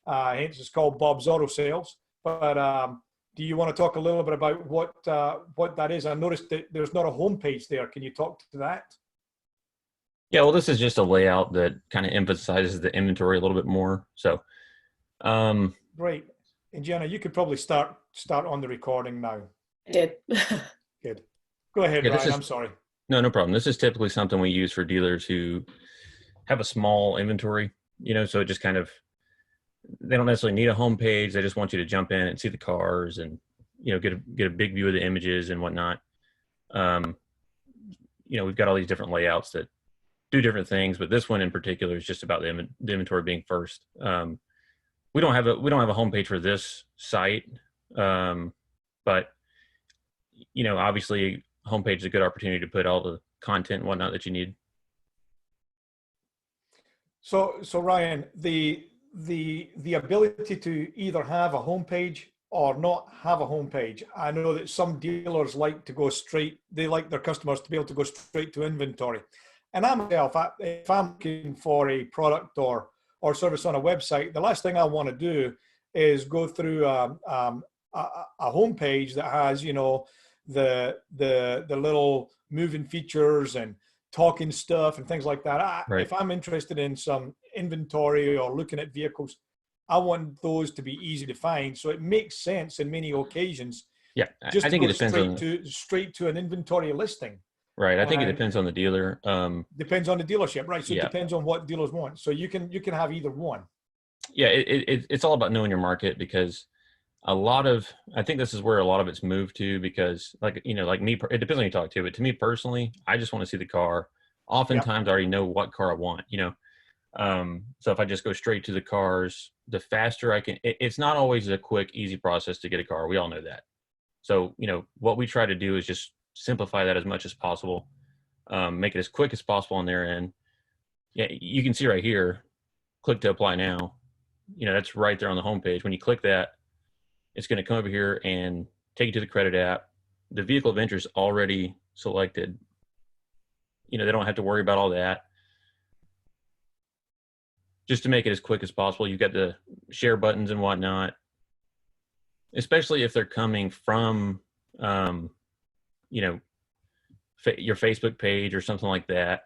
hence it's called Bob's Auto Sales. But do you want to talk a little bit about what that is? I noticed that there's not a homepage there. Can you talk to that? Yeah, well, this is just a layout that kind of emphasizes the inventory a little bit more. So, Great. And Gianna, you could probably start on the recording now. I did. Good. Go ahead, yeah, Ryan. I'm sorry. No problem. This is typically something we use for dealers who have a small inventory, so it just kind of, they don't necessarily need a home page. They just want you to jump in and see the cars and, get a big view of the images and whatnot. We've got all these different layouts that do different things, but this one in particular is just about the inventory being first. We don't have a homepage for this site, but obviously homepage is a good opportunity to put all the content and whatnot that you need. So Ryan, the ability to either have a homepage or not have a homepage. I know that some dealers like to go straight. They like their customers to be able to go straight to inventory. And I myself, if I'm looking for a product or service on a website, the last thing I want to do is go through a homepage that has, the little moving features and talking stuff and things like that. Right. If I'm interested in some inventory or looking at vehicles, I want those to be easy to find. So it makes sense in many occasions. Yeah, just I think to it depends straight to an inventory listing. Right. I think it depends on the dealer. Depends on the dealership, right? So yeah. It depends on what dealers want. So you can have either one. Yeah, it's all about knowing your market, because I think this is where a lot of it's moved to, because like me, it depends on who you talk to, but to me personally, I just want to see the car. Oftentimes I already know what car I want, so if I just go straight to the cars, the faster I can, it's not always a quick, easy process to get a car. We all know that. So, what we try to do is just simplify that as much as possible, make it as quick as possible on their end. Yeah, you can see right here, click to apply now. That's right there on the homepage. When you click that, it's going to come over here and take you to the credit app. The vehicle of interest already selected. They don't have to worry about all that. Just to make it as quick as possible, you've got the share buttons and whatnot, especially if they're coming from, your Facebook page or something like that.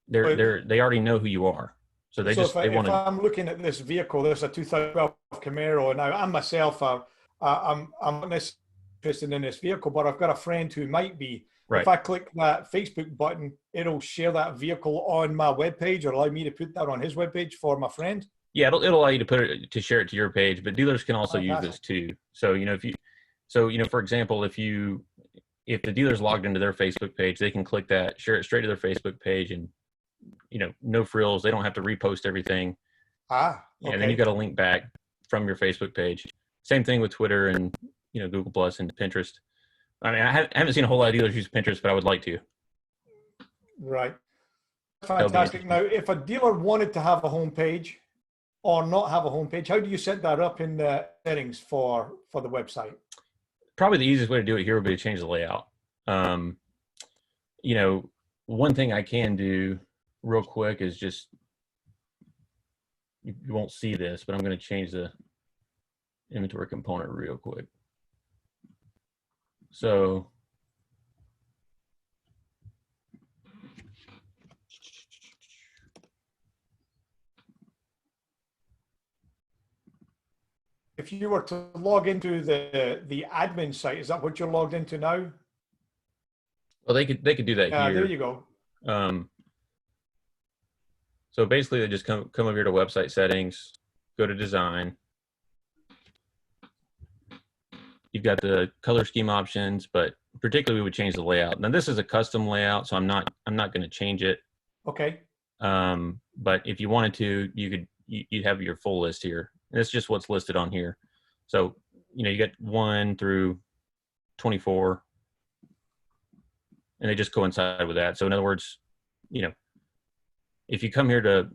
They already know who you are. So if I'm looking at this vehicle, this is a 2012 Camaro. Now I'm myself, I'm not necessarily interested in this vehicle, but I've got a friend who might be. Right. If I click that Facebook button, it'll share that vehicle on my webpage, or allow me to put that on his webpage for my friend. Yeah, it'll allow you to share it to your page, but dealers can also use this too. So for example, if the dealer's logged into their Facebook page, they can click that, share it straight to their Facebook page, and no frills. They don't have to repost everything. Okay. And then you got a link back from your Facebook page. Same thing with Twitter and Google Plus and Pinterest. I mean, I haven't seen a whole lot of dealers use Pinterest, but I would like to. Right. Fantastic. Now, if a dealer wanted to have a homepage or not have a homepage, how do you set that up in the settings for the website? Probably the easiest way to do it here would be to change the layout. One thing I can do real quick is just, you won't see this, but I'm going to change the inventory component real quick. So if you were to log into the admin site, is that what you're logged into now? Well, they could do that here. There you go. So basically, they just come over here to website settings, go to design. You've got the color scheme options, but particularly we would change the layout. Now this is a custom layout, so I'm not going to change it. Okay. But if you wanted to, you'd have your full list here. And it's just what's listed on here. So you get 1 through 24, and they just coincide with that. So in other words, if you come here to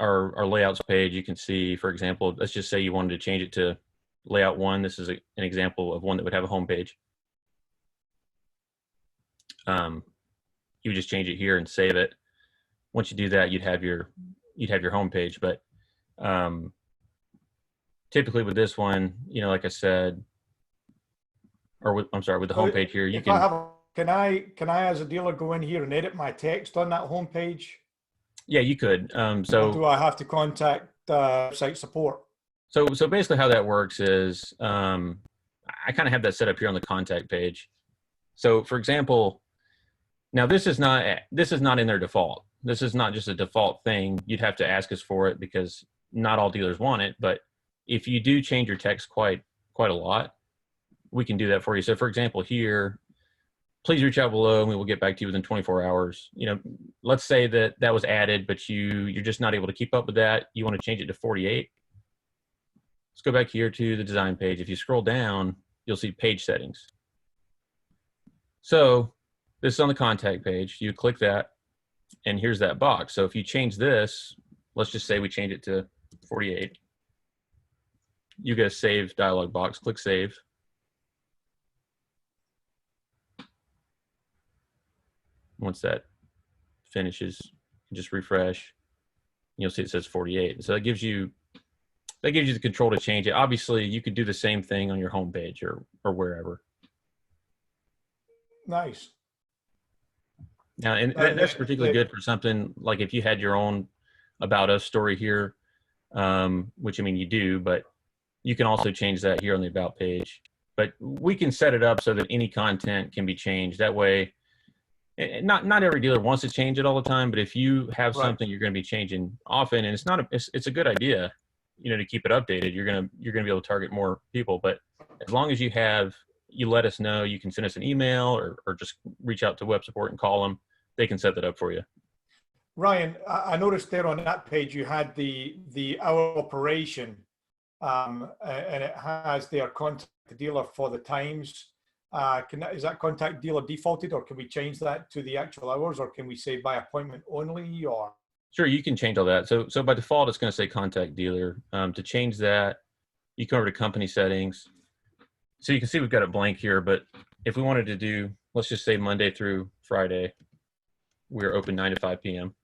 our layouts page, you can see, for example, let's just say you wanted to change it to layout 1. This is an example of one that would have a home page. You would just change it here and save it. Once you do that, you'd have your home page. But typically with this one, you know, like I said, or with, I'm sorry, with the So homepage here, you if I can, have, can I as a dealer go in here and edit my text on that homepage, yeah, you could. or do I have to contact site support? So basically how that works is, I kind of have that set up here on the contact page. So for example, now this is not in their default. This is not just a default thing. You'd have to ask us for it because not all dealers want it. But if you do change your text quite a lot, we can do that for you. So for example, here, please reach out below and we will get back to you within 24 hours. You know, let's say that that was added, but you're just not able to keep up with that. You want to change it to 48. Let's go back here to the design page. If you scroll down, you'll see page settings. So this is on the contact page. You click that, and here's that box. So if you change this, let's just say we change it to 48. You get a save dialog box. Click save. Once that finishes, just refresh. You'll see it says 48. So that gives you the control to change it. Obviously, you could do the same thing on your home page or wherever. Nice. Now, and that's particularly good for something like if you had your own About Us story here, which I mean you do, but you can also change that here on the About page. But we can set it up so that any content can be changed. That way, not every dealer wants to change it all the time, but if you have something you're going to be changing often, and it's a good idea, you know, to keep it updated, you're gonna be able to target more people. But as long as you let us know, you can send us an email or just reach out to web support and call them. They can set that up for you. Ryan, I noticed there on that page you had the hour operation, and it has their contact the dealer for the times. Is that contact dealer defaulted, or can we change that to the actual hours, or can we say by appointment only? Or sure, you can change all that. So by default, it's going to say contact dealer. To change that, you come over to company settings. So you can see we've got it blank here, but if we wanted to do, let's just say Monday through Friday, we're open 9 to 5 p.m.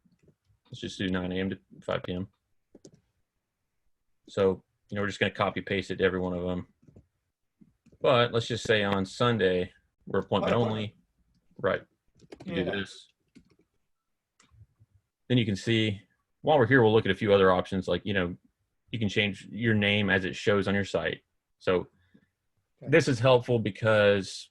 Let's just do 9 a.m. to 5 p.m. So, you know, we're just going to copy paste it to every one of them. But let's just say on Sunday, we're appointment only. Right. You do this. Then you can see, while we're here, we'll look at a few other options. Like, you know, you can change your name as it shows on your site. So this is helpful because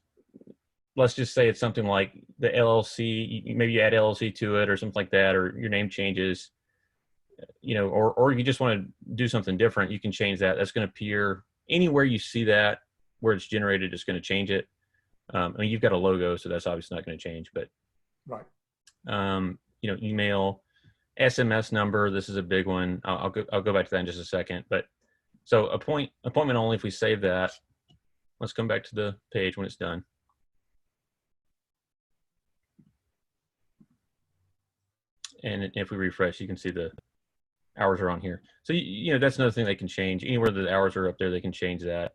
let's just say it's something like the LLC, maybe you add LLC to it or something like that, or your name changes, you know, or you just want to do something different, you can change that. That's going to appear anywhere you see that where it's generated, it's going to change it. I mean, you've got a logo, so that's obviously not going to change, but you know, email, SMS number, this is a big one. I'll go back to that in just a second. But so appointment only, if we save that, let's come back to the page when it's done. And if we refresh, you can see the hours are on here. So, you know, that's another thing they can change. Anywhere the hours are up there, they can change that.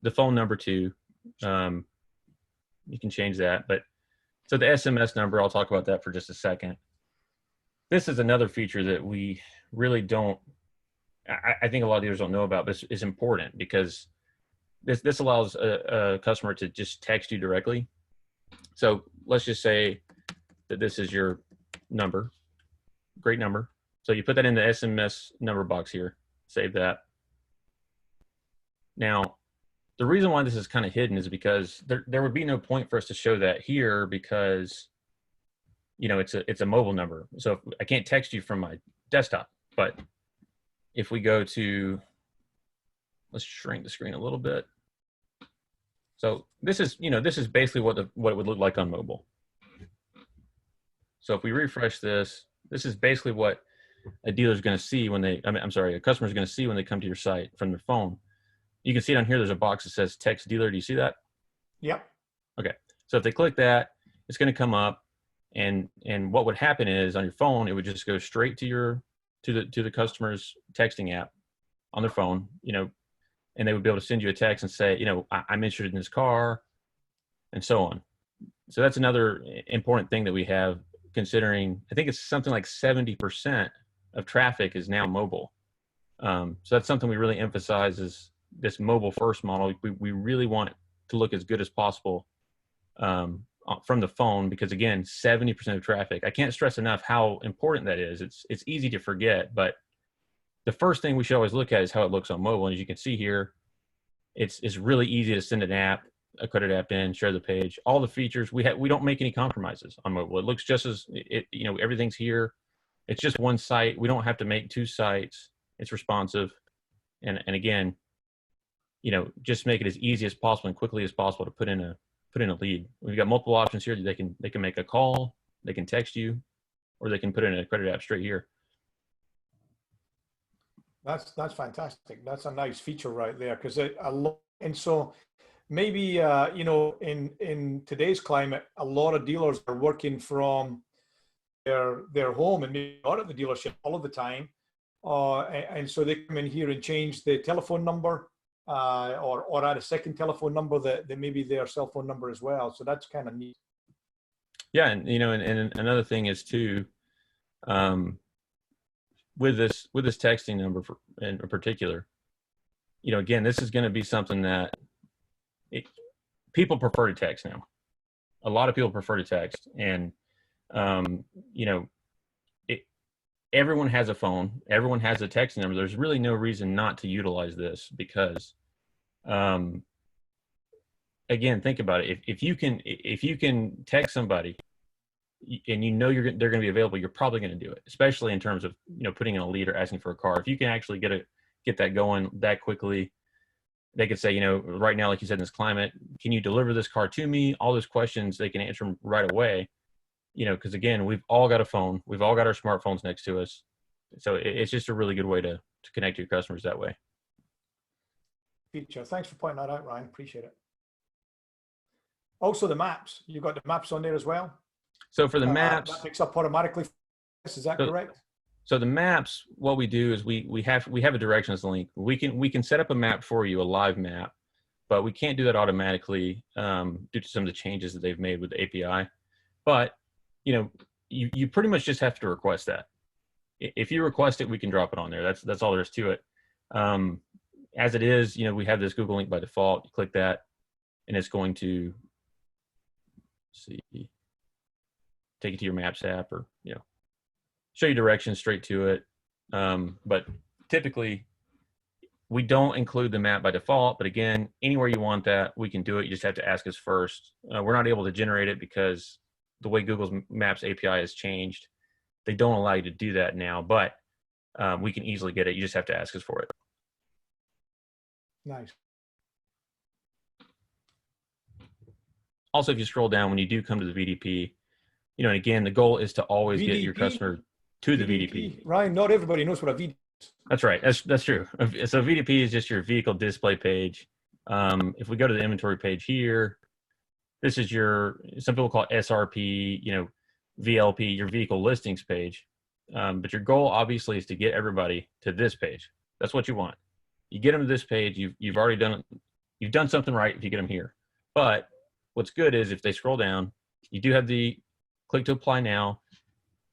The phone number too, you can change that. But so the SMS number, I'll talk about that for just a second. This is another feature that we really don't, I think a lot of dealers don't know about, but it's important because this allows a customer to just text you directly. So let's just say that this is your number. Great number. So you put that in the SMS number box here, save that. Now, the reason why this is kind of hidden is because there would be no point for us to show that here because, you know, it's a mobile number. So I can't text you from my desktop, but if we go to, let's shrink the screen a little bit. So this is, you know, this is basically what it would look like on mobile. So if we refresh this, this is basically what a dealer is going to see when they, a customer is going to see when they come to your site from their phone. You can see down here, there's a box that says text dealer. Do you see that? Yep. Okay. So if they click that, it's going to come up, and what would happen is on your phone, it would just go straight to the customer's texting app on their phone, you know, and they would be able to send you a text and say, you know, I'm interested in this car, and so on. So that's another important thing that we have, considering I think it's something like 70% of traffic is now mobile. So that's something we really emphasize is this mobile first model. We really want it to look as good as possible from the phone, because again, 70% of traffic, I can't stress enough how important that is. It's easy to forget, but the first thing we should always look at is how it looks on mobile. And as you can see here, it's really easy to send an app, a credit app in, share the page, all the features. We don't make any compromises on mobile. It looks just as everything's here. It's just one site. We don't have to make two sites. It's responsive. And again, just make it as easy as possible and quickly as possible to put in a lead. We've got multiple options here. They can make a call, they can text you, or they can put in a credit app straight here. That's fantastic. That's a nice feature right there, because and so maybe in today's climate, a lot of dealers are working from their home and maybe not at the dealership all of the time, and so they come in here and change the telephone number, or add a second telephone number that may be their cell phone number as well. So that's kind of neat. Yeah, and and another thing is too, with this texting number in particular, again, this is going to be something that people prefer to text now. A lot of people prefer to text, and everyone has a phone, everyone has a texting number. There's really no reason not to utilize this, because again, think about it. If you can text somebody and they're going to be available, you're probably going to do it, especially in terms of putting in a lead or asking for a car. If you can actually get that going that quickly, they could say, right now, like you said, in this climate, can you deliver this car to me? All those questions, they can answer them right away. Because again, we've all got a phone, we've all got our smartphones next to us, so it's just a really good way to connect to your customers that way. Feature. Thanks for pointing that out, Ryan. Appreciate it. Also, the maps. You've got the maps on there as well. So for the maps, that picks up automatically. Is that correct? So the maps, what we do is we have a directions link. We can set up a map for you, a live map, but we can't do that automatically due to some of the changes that they've made with the API. But you pretty much just have to request that. If you request it, we can drop it on there. That's all there is to it. As it is, we have this Google link by default. You click that, and it's going to take you to your Maps app, or show you directions straight to it. But typically, we don't include the map by default. But again, anywhere you want that, we can do it. You just have to ask us first. We're not able to generate it because the way Google's Maps API has changed, they don't allow you to do that now, but we can easily get it. You just have to ask us for it. Nice. Also, if you scroll down, when you do come to the VDP, and again, the goal is to always get your customer to the VDP. Ryan, not everybody knows what a VDP is. That's right. That's true. So VDP is just your vehicle display page. If we go to the inventory page here, this is some people call it SRP, VLP, your vehicle listings page. But your goal obviously is to get everybody to this page. That's what you want. You get them to this page, you've already done it. You've done something right if you get them here. But what's good is if they scroll down, you do have the click to apply now.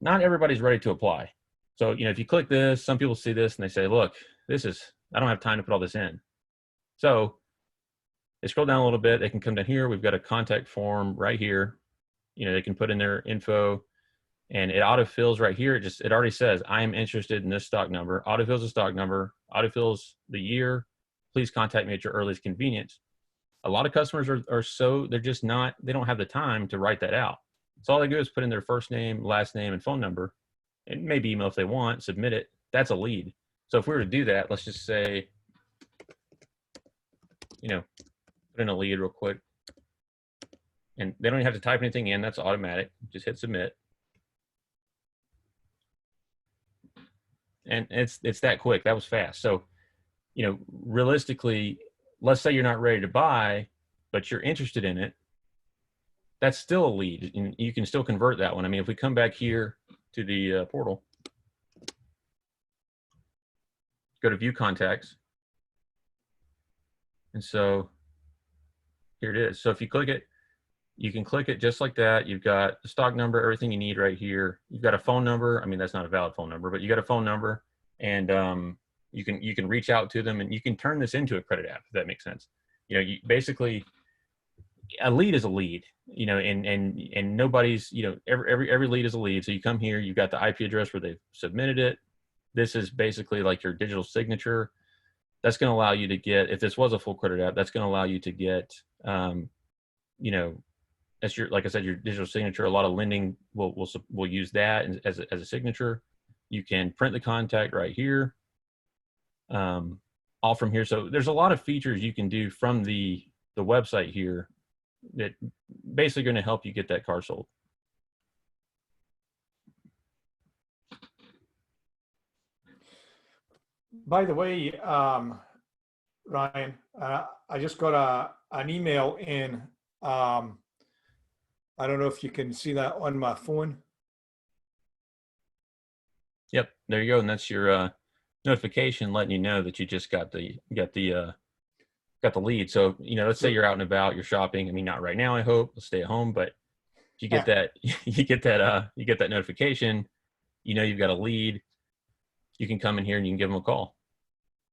Not everybody's ready to apply. So, if you click this, some people see this and they say, look, I don't have time to put all this in. So they scroll down a little bit, they can come down here. We've got a contact form right here. They can put in their info, and it autofills right here. It already says, I am interested in this stock number. Autofills the stock number, autofills the year. Please contact me at your earliest convenience. A lot of customers they're just not, they don't have the time to write that out. So all they do is put in their first name, last name, and phone number, and maybe email if they want, submit it. That's a lead. So if we were to do that, let's just say, put in a lead real quick. And they don't even have to type anything in. That's automatic. Just hit submit. And it's that quick. That was fast. So, realistically, let's say you're not ready to buy, but you're interested in it. That's still a lead, and you can still convert that one. I mean, if we come back here to the portal, go to view contacts. And so here it is. So if you click it, you can click it just like that. You've got the stock number, everything you need right here. You've got a phone number. I mean, that's not a valid phone number, but you got a phone number, and You can reach out to them, and you can turn this into a credit app, if that makes sense. You know, you basically, a lead is a lead, you know, and nobody's, you know, every lead is a lead. So you come here, you've got the IP address where they've submitted it. This is basically like your digital signature. That's going to allow you to get, if this was a full credit app, that's going to allow you to get, you know, that's your, like I said, your digital signature. A lot of lending will use that as a signature. You can print the contact right here, all from here. So there's a lot of features you can do from the website here that basically going to help you get that car sold. By the way, Ryan, I just got an email in. I don't know if you can see that on my phone. Yep, there you go, and that's your notification letting you know that you just got the lead. So, you know, let's say you're out and about, you're shopping. I mean, not right now, I hope. Let's stay at home, but if you get that, you get that notification. You know, you've got a lead. You can come in here and you can give them a call.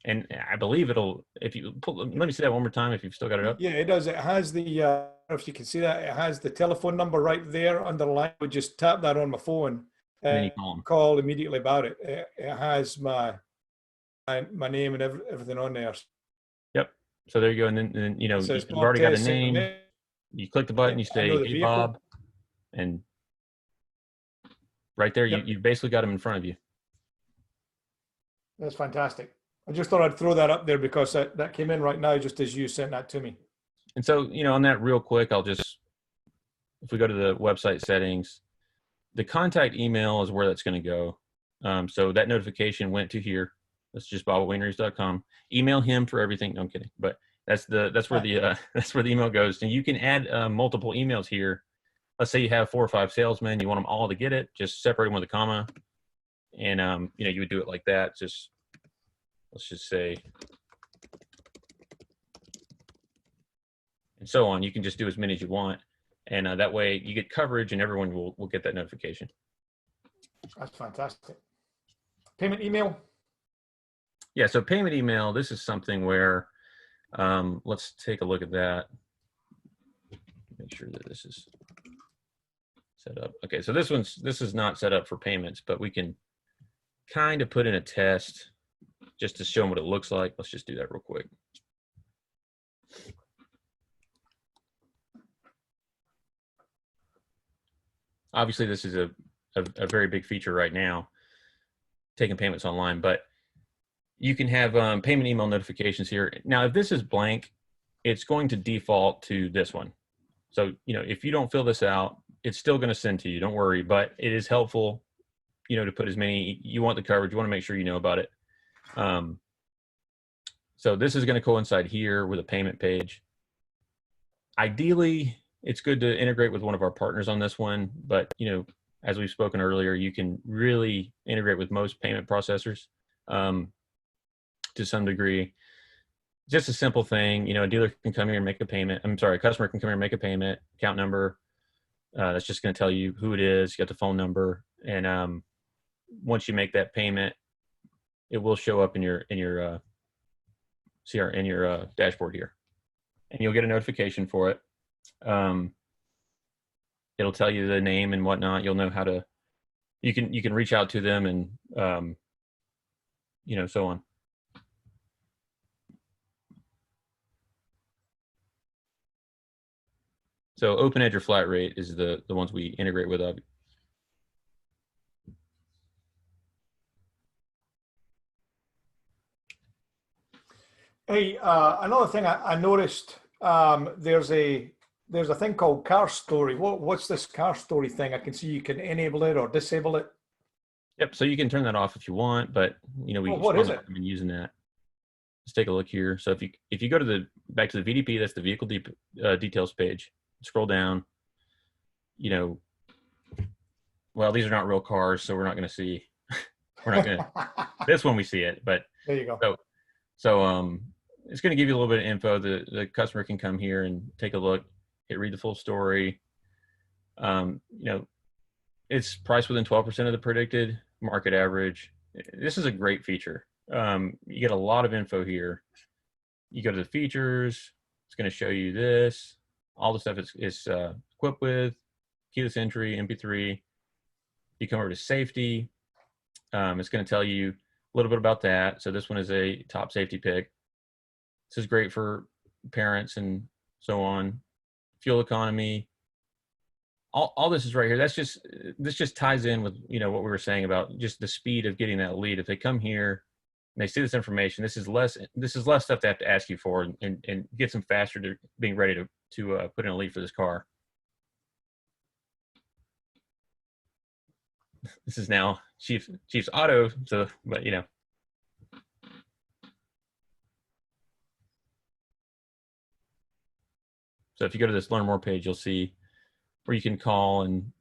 And I believe it'll, if you let me see that one more time, if you've still got it up. Yeah, it does. It has the, if you can see that, it has the telephone number right there underlined. I would just tap that on my phone And then you and call immediately about it. It has my name and everything on there. Yep. So there you go. And then you know, you've already got a name. You click the button, you say, "Hey, Bob," and right there, you basically got them in front of you. That's fantastic. I just thought I'd throw that up there because that came in right now just as you sent that to me. And so, you know, on that real quick, I'll just, if we go to the website settings, the contact email is where that's going to go. So that notification went to here. That's just bob@waynereaves.com. Email him for everything. No, I'm kidding. But that's where the email goes. And you can add multiple emails here. Let's say you have 4 or 5 salesmen. You want them all to get it. Just separate them with a comma. And, you know, you would do it like that. Just, let's just say, and so on. You can just do as many as you want. And that way you get coverage and everyone will get that notification. That's fantastic. Payment email? Yeah, so payment email, this is something where, let's take a look at that. Make sure that this is set up. Okay, so this is not set up for payments, but we can kind of put in a test just to show them what it looks like. Let's just do that real quick. Obviously, this is a very big feature right now, taking payments online, but you can have payment email notifications here. Now, if this is blank, it's going to default to this one. So, you know, if you don't fill this out, it's still going to send to you. Don't worry, but it is helpful, you know, to put as many, you want the coverage, you want to make sure you know about it. So this is going to coincide here with a payment page. Ideally, it's good to integrate with one of our partners on this one, but, you know, as we've spoken earlier, you can really integrate with most payment processors to some degree. Just a simple thing, you know, a dealer can come here and make a payment. I'm sorry, a customer can come here and make a payment, account number. That's just going to tell you who it is. You got the phone number, and once you make that payment, it will show up in your dashboard here, and you'll get a notification for it. It'll tell you the name and whatnot. You'll know how to. You can reach out to them and you know, so on. So OpenEdge or flat rate is the ones we integrate with. Hey, another thing I noticed, there's a thing called Car Story. What's this Car Story thing? I can see you can enable it or disable it. Yep. So you can turn that off if you want, but you know, we what is it? Been using that. Let's take a look here. So if you go to back to the VDP, that's the vehicle details page. Scroll down. You know, well, these are not real cars, so we're not going to see. We're not going to. This one we see it, but there you go. So it's going to give you a little bit of info. The customer can come here and take a look, read the full story. You know, it's priced within 12% of the predicted market average. This is a great feature. You get a lot of info here. You go to the features, it's going to show you this, all the stuff it's equipped with, keyless entry, MP3. You come over to safety. It's going to tell you a little bit about that. So this one is a top safety pick. This is great for parents and so on. Fuel economy. All this is right here. This just ties in with, you know, what we were saying about just the speed of getting that lead. If they come here and they see this information, this is less stuff they have to ask you for, and gets them faster to being ready to put in a lead for this car. This is now Chief's Auto, so, but you know. So if you go to this learn more page, you'll see where you can call and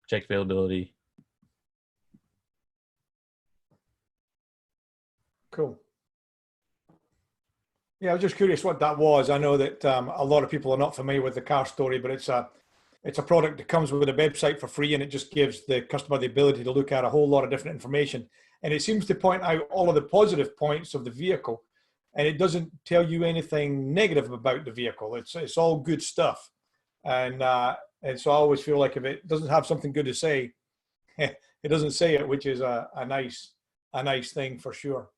check availability. Cool. Yeah, I was just curious what that was. I know that a lot of people are not familiar with the car story, but it's a product that comes with a website for free, and it just gives the customer the ability to look at a whole lot of different information. And it seems to point out all of the positive points of the vehicle, and it doesn't tell you anything negative about the vehicle. It's all good stuff. And so I always feel like if it doesn't have something good to say, it doesn't say it, which is a nice thing for sure.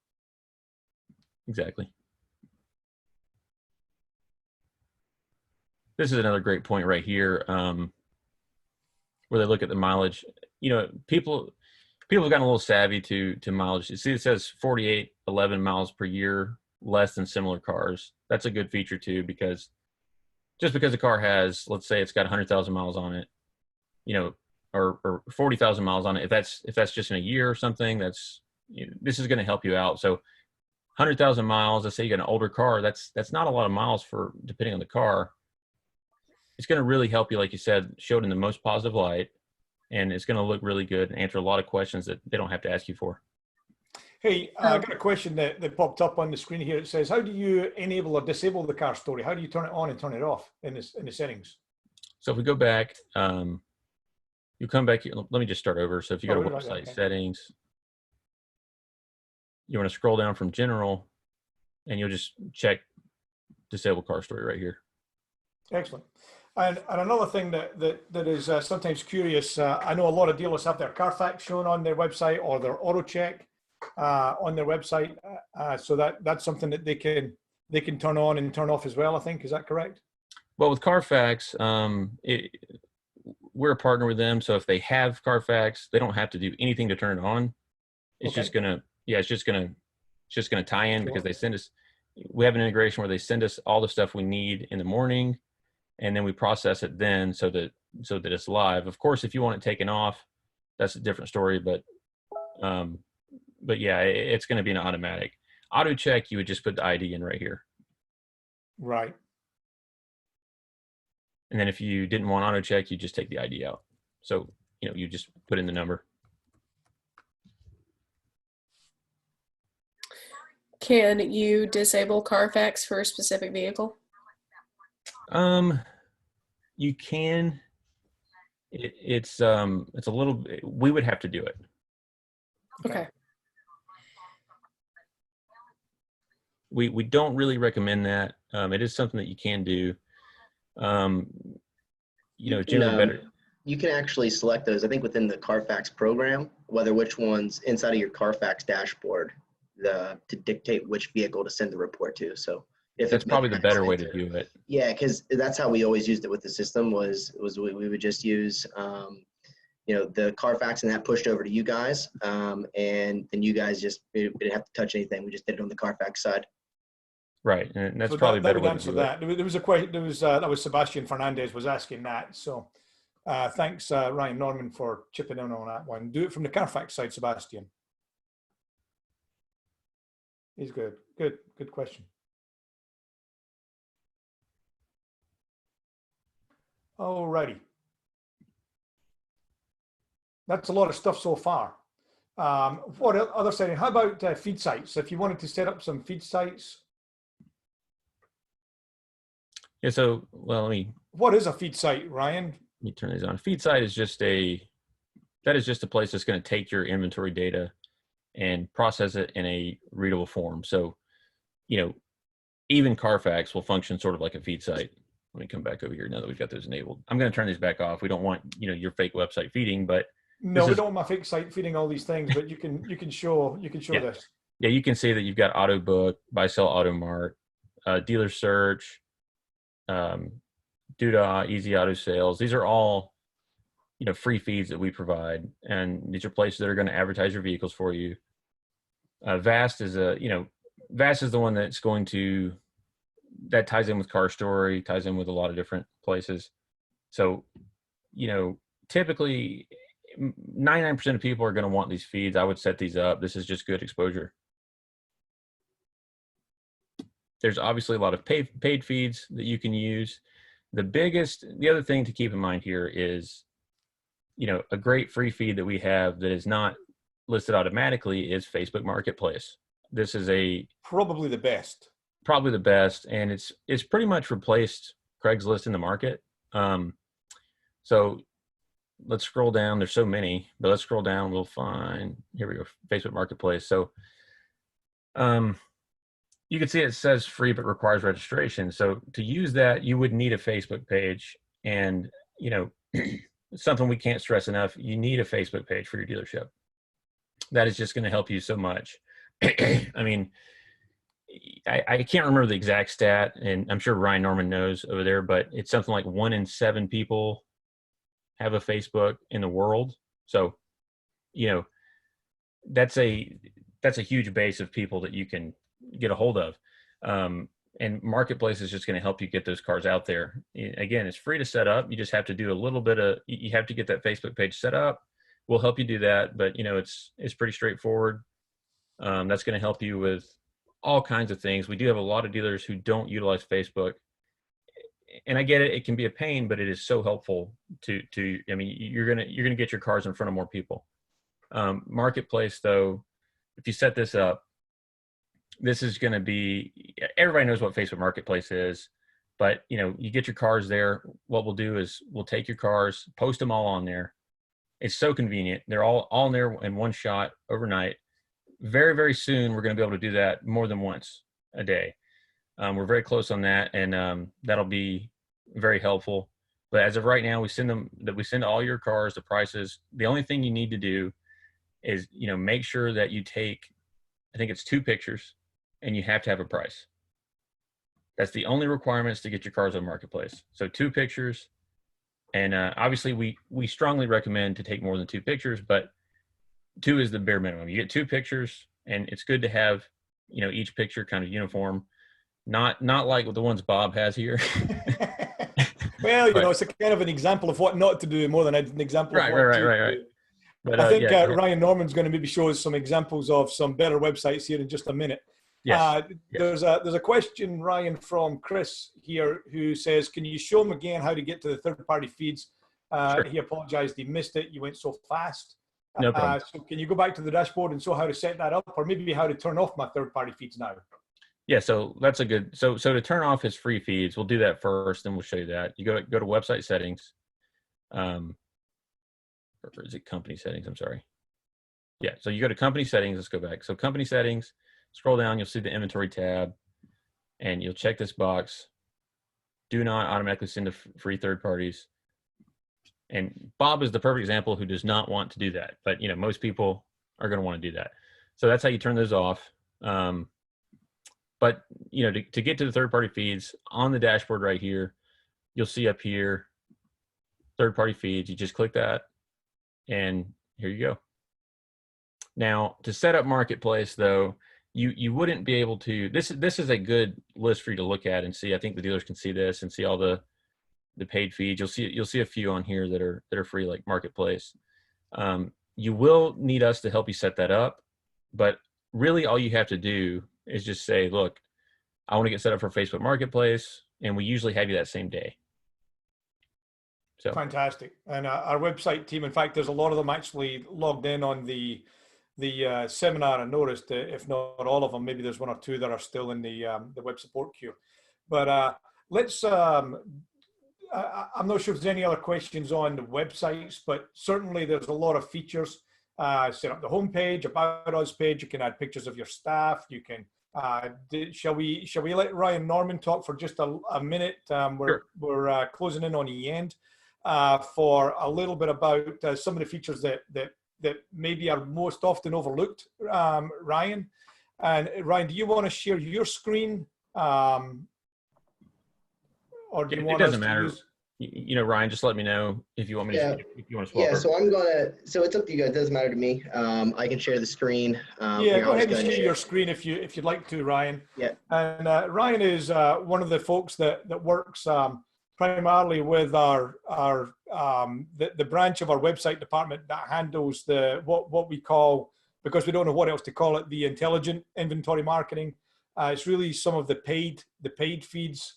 Exactly. This is another great point right here, where they look at the mileage. You know, people have gotten a little savvy to mileage. You see, it says 4811 miles per year less than similar cars. That's a good feature too, because just because a car has, let's say it's got 100,000 miles on it, you know, or 40,000 miles on it, if that's just in a year or something, this is going to help you out. So 100,000 miles, let's say you got an older car, that's not a lot of miles for, depending on the car. It's going to really help you, like you said, show it in the most positive light, and it's going to look really good and answer a lot of questions that they don't have to ask you for. Hey, I got a question that popped up on the screen here. It says, how do you enable or disable the car story? How do you turn it on and turn it off in the settings? So if we go back, you come back here. Let me just start over. So if you go to website settings, you want to scroll down from general, and you'll just check disable car story right here. Excellent. And another thing that is sometimes curious, I know a lot of dealers have their Carfax shown on their website or their auto check on their website. So that's something that they can turn on and turn off as well, I think. Is that correct? Well, with Carfax, we're a partner with them. So if they have Carfax, they don't have to do anything to turn it on. It's just gonna tie in, because they send us, we have an integration where they send us all the stuff we need in the morning, and then we process it then so that it's live. Of course, if you want it taken off, that's a different story, but yeah, it's going to be an automatic. Auto check, you would just put the ID in right here. Right. And then if you didn't want auto check, you just take the ID out. So, you know, you just put in the number. Can you disable Carfax for a specific vehicle? You can. It's a little. We would have to do it. Okay. We don't really recommend that. It is something that you can do. You know, generally better. You can actually select those, I think, within the Carfax program, which ones inside of your Carfax dashboard, to dictate which vehicle to send the report to. So if that's probably the better way to do it. Yeah, because that's how we always used it with the system. Was we would just use you know, the Carfax, and that pushed over to you guys, and then you guys just didn't have to touch anything. We just did it on the Carfax side. Right, and that's so probably better way to do that. It. There was a question. That was Sebastian Fernandez was asking that. So thanks, Ryan Norman, for chipping in on that one. Do it from the Carfax side, Sebastian. He's good. Good question. Alrighty. That's a lot of stuff so far. What other setting? How about feed sites? If you wanted to set up some feed sites. Yeah, so, well, what is a feed site, Ryan? Let me turn these on. A feed site is just a place that's going to take your inventory data and process it in a readable form. So, even Carfax will function sort of like a feed site. Let me come back over here now that we've got those enabled. I'm going to turn these back off. We don't want, your fake website feeding, but no, we don't want my fake site feeding all these things, but you can show this. Yeah, you can see that you've got auto book, buy, sell, auto mart, dealer search, Doodah, easy auto sales. These are all, free feeds that we provide. And these are places that are going to advertise your vehicles for you. Vast is Vast is the one that ties in with Car Story, ties in with a lot of different places. So, typically 99% of people are going to want these feeds. I would set these up. This is just good exposure. There's obviously a lot of paid feeds that you can use. The other thing to keep in mind here is, a great free feed that we have that is not listed automatically is Facebook Marketplace. This is probably the best, and it's pretty much replaced Craigslist in the market. So let's scroll down. There's so many, but let's scroll down. We'll find, here we go, Facebook Marketplace. So you can see it says free but requires registration. So to use that, you would need a Facebook page, and something we can't stress enough, you need a Facebook page for your dealership. That is just going to help you so much. I mean, I can't remember the exact stat, and I'm sure Ryan Norman knows over there, but it's something like 1 in 7 people have a Facebook in the world. So, that's a huge base of people that you can get a hold of. And Marketplace is just going to help you get those cars out there. Again, it's free to set up. You just have to do a little bit of, you have to get that Facebook page set up. We'll help you do that, but it's pretty straightforward. That's going to help you with all kinds of things. We do have a lot of dealers who don't utilize Facebook, and I get it. It can be a pain, but it is so helpful to, I mean, you're going to get your cars in front of more people. Marketplace though, if you set this up, this is going to be, everybody knows what Facebook Marketplace is, but you get your cars there. What we'll do is we'll take your cars, post them all on there. It's so convenient. They're all there in one shot overnight. Very, very soon, we're going to be able to do that more than once a day. We're very close on that, and that'll be very helpful. But as of right now, we send all your cars, the prices. The only thing you need to do is, make sure that you take, I think it's 2 pictures, and you have to have a price. That's the only requirements to get your cars on Marketplace. So 2 pictures, and obviously we strongly recommend to take more than 2 pictures, but 2 is the bare minimum. You get 2 pictures, and it's good to have, each picture kind of uniform, not like the ones Bob has here. Well, it's a kind of an example of what not to do more than an example of what to do. But I think Ryan Norman's going to maybe show us some examples of some better websites here in just a minute. Yes. There's a question, Ryan, from Chris here, who says, can you show him again how to get to the third-party feeds? Sure. He apologized, he missed it. You went so fast. No problem. So can you go back to the dashboard and show how to set that up, or maybe how to turn off my third-party feeds now? Yeah, so that's a good, so to turn off his free feeds, we'll do that first, and we'll show you that. You go to website settings, or is it company settings? I'm sorry. Yeah, so you go to company settings. Let's go back. So company settings, scroll down, you'll see the inventory tab, and you'll check this box. Do not automatically send to free third parties. And Bob is the perfect example who does not want to do that, but most people are going to want to do that. So that's how you turn those off. But to get to the third-party feeds on the dashboard right here, you'll see up here, third-party feeds. You just click that, and here you go. Now, to set up Marketplace, though, you wouldn't be able to. This is a good list for you to look at and see. I think the dealers can see this and see all the paid feeds. You'll see a few on here that are free, like Marketplace. You will need us to help you set that up, but really all you have to do is just say, look, I want to get set up for Facebook Marketplace, and we usually have you that same day. So fantastic. And our website team, in fact, there's a lot of them actually logged in on the seminar. I noticed, if not all of them, maybe there's 1 or 2 that are still in the web support queue. But let's. I'm not sure if there's any other questions on the websites, but certainly there's a lot of features set up the homepage, about us page. You can add pictures of your staff. You can. Shall we let Ryan Norman talk for just a minute? We're closing in on the end for a little bit about some of the features that maybe are most often overlooked. Ryan, do you want to share your screen, or do you want it doesn't us to matter. use? You know, Ryan, just let me know if you want me to. If you want to swap. Yeah, over. so it's up to you guys. It doesn't matter to me. I can share the screen. Yeah, go ahead and share your screen if you'd like to, Ryan. Yeah. And Ryan is one of the folks that works primarily with the branch of our website department that handles what we call, because we don't know what else to call it, the intelligent inventory marketing. It's really some of the paid feeds,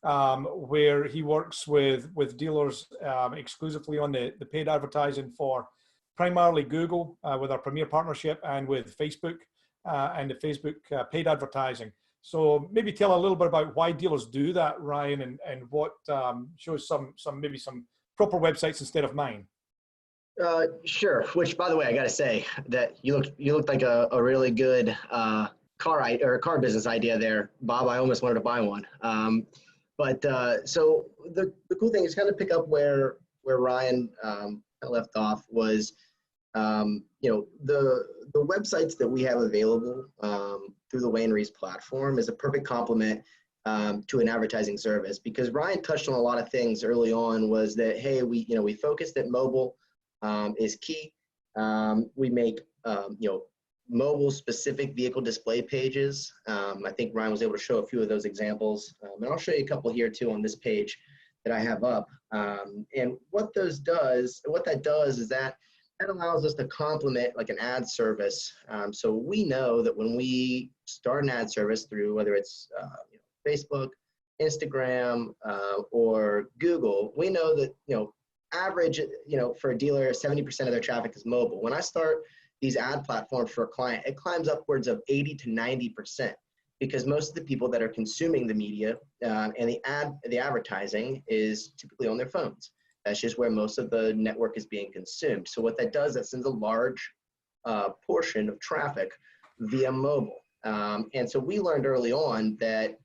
where he works with dealers exclusively on the paid advertising for primarily Google with our Premier partnership, and with Facebook and the Facebook paid advertising. So maybe tell a little bit about why dealers do that, Ryan, and what shows some proper websites instead of mine. Sure. Which, by the way, I got to say that you look like a really good car business idea there, Bob. I almost wanted to buy one. So the cool thing is kind of pick up where Ryan left off was, the websites that we have available through the Reaves platform is a perfect complement to an advertising service, because Ryan touched on a lot of things early on. Was that, hey, we focused that mobile is key. We make mobile specific vehicle display pages. I think Ryan was able to show a few of those examples, and I'll show you a couple here too on this page that I have up. And what that does is that allows us to complement like an ad service. So we know that when we start an ad service through, whether it's Facebook, Instagram, or Google, we know that average for a dealer, 70% of their traffic is mobile. When I start these ad platforms for a client, it climbs upwards of 80 to 90%, because most of the people that are consuming the media and the advertising is typically on their phones. That's just where most of the network is being consumed. So what that does, that sends a large portion of traffic via mobile. And so we learned early on that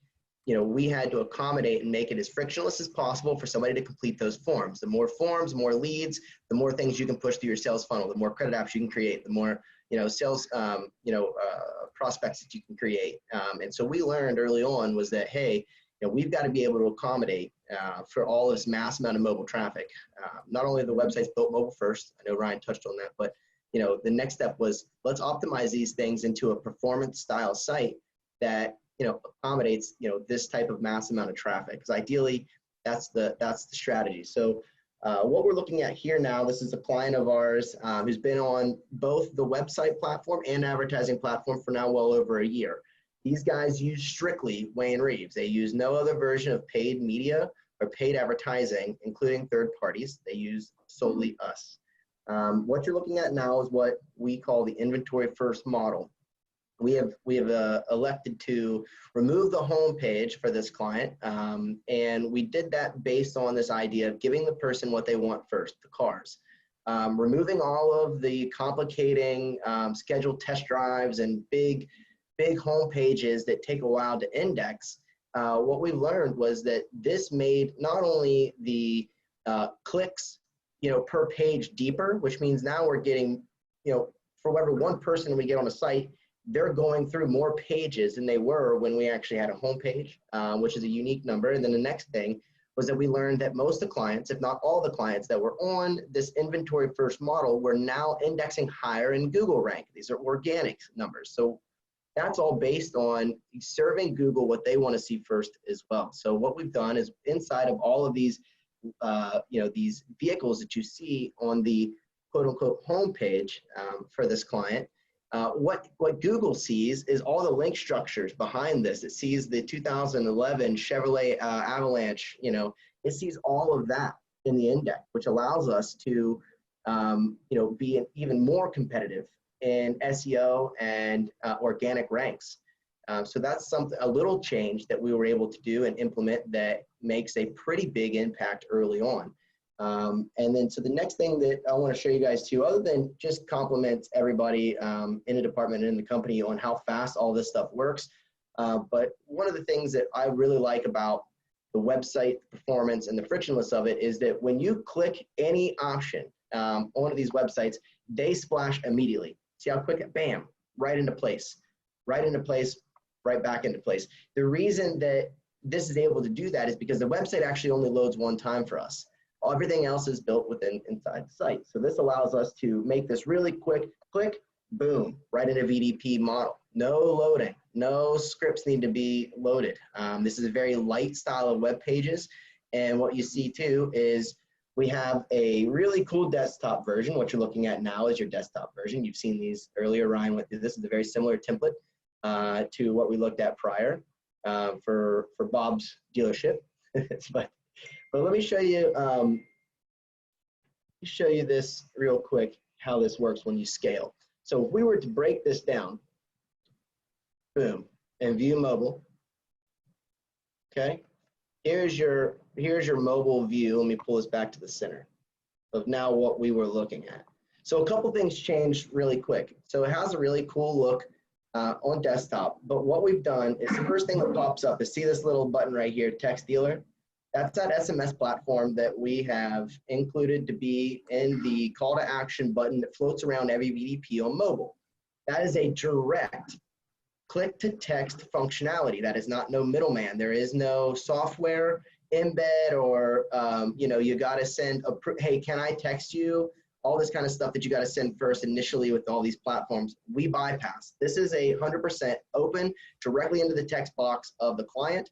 we had to accommodate and make it as frictionless as possible for somebody to complete those forms. The more forms, more leads, the more things you can push through your sales funnel, the more credit apps you can create, the more sales prospects that you can create. And so we learned early on was that, hey, we've got to be able to accommodate for all this mass amount of mobile traffic. Not only the website's built mobile first, I know Ryan touched on that, but the next step was, let's optimize these things into a performance style site that accommodates this type of mass amount of traffic, because ideally that's the strategy. So what we're looking at here now, this is a client of ours who's been on both the website platform and advertising platform for now well over a year. These guys use strictly Reaves. They use no other version of paid media or paid advertising, including third parties. They use solely us. What you're looking at now is what we call the inventory first model. We have elected to remove the home page for this client, and we did that based on this idea of giving the person what they want first, the cars. Removing all of the complicating scheduled test drives and big home pages that take a while to index. What we learned was that this made not only the clicks per page deeper, which means now we're getting, for every one person we get on a site, they're going through more pages than they were when we actually had a home page, which is a unique number. And then the next thing was that we learned that most of the clients, if not all the clients that were on this inventory first model, were now indexing higher in Google rank. These are organic numbers. So that's all based on serving Google what they want to see first as well. So what we've done is, inside of all of these, these vehicles that you see on the quote unquote home page for this client, what Google sees is all the link structures behind this. It sees the 2011 Chevrolet Avalanche, it sees all of that in the index, which allows us to, be even more competitive in SEO and organic ranks. So that's a little change that we were able to do and implement that makes a pretty big impact early on. And then, so the next thing that I want to show you guys too, other than just compliment everybody in the department and in the company on how fast all this stuff works. But one of the things that I really like about the website performance and the frictionless of it is that when you click any option on one of these websites, they splash immediately. See how quick? Bam, right into place, right into place, right back into place. The reason that this is able to do that is because the website actually only loads one time for us. Everything else is built inside the site. So this allows us to make this really quick, click, boom, right into VDP model. No loading, no scripts need to be loaded. This is a very light style of web pages. And what you see too is we have a really cool desktop version. What you're looking at now is your desktop version. You've seen these earlier. Ryan went through this. Is a very similar template to what we looked at prior for Bob's dealership. But let me show you this real quick, how this works when you scale. So if we were to break this down, boom, and view mobile, okay? Here's your mobile view. Let me pull this back to the center of now what we were looking at. So a couple things changed really quick. So it has a really cool look on desktop, but what we've done is the first thing that pops up is, see this little button right here, text dealer? That's that SMS platform that we have included to be in the call to action button that floats around every VDP on mobile. That is a direct click to text functionality. That is not no middleman. There is no software embed or, you know, you got to send a, hey, can I text you? All this kind of stuff that you got to send first initially with all these platforms, we bypass. This is 100% open directly into the text box of the client.